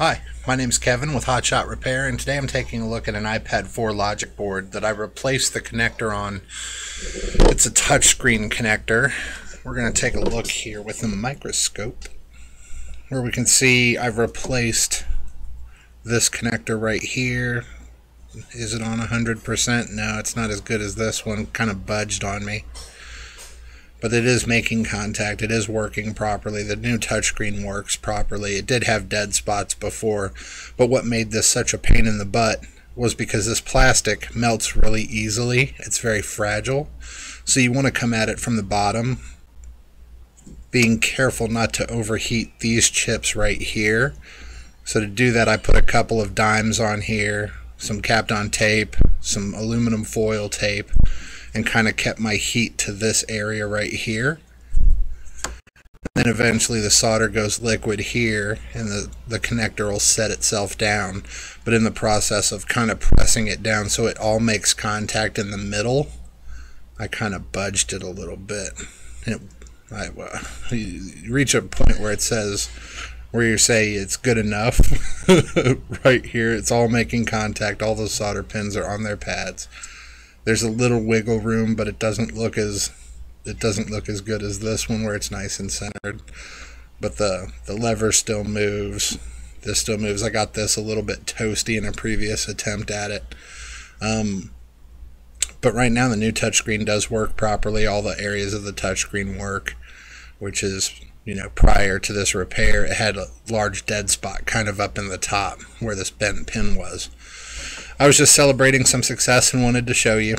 Hi, my name is Kevin with Hotshot Repair, and today I'm taking a look at an iPad 4 logic board that I replaced the connector on. It's a touchscreen connector. We're going to take a look here with the microscope, where we can see I've replaced this connector right here. Is it on 100%? No, it's not as good as this one. Kind of budged on me. But it is making contact. It is working properly. The new touchscreen works properly. It did have dead spots before, but what made this such a pain in the butt was because this plastic melts really easily. It's very fragile. So you want to come at it from the bottom, being careful not to overheat these chips right here. So to do that, I put a couple of dimes on here, some kapton tape, some aluminum foil tape, and kind of kept my heat to this area right here. And then eventually the solder goes liquid here and the connector will set itself down. But in the process of kind of pressing it down so it all makes contact in the middle, I kind of budged it a little bit. You reach a point where it says, where you say it's good enough. Right here, it's all making contact. All those solder pins are on their pads. There's a little wiggle room, but it doesn't look as good as this one where it's nice and centered. But the lever still moves. This still moves. I got this a little bit toasty in a previous attempt at it. But right now the new touchscreen does work properly. All the areas of the touchscreen work, which is, you know, prior to this repair, it had a large dead spot kind of up in the top where this bent pin was. I was just celebrating some success and wanted to show you.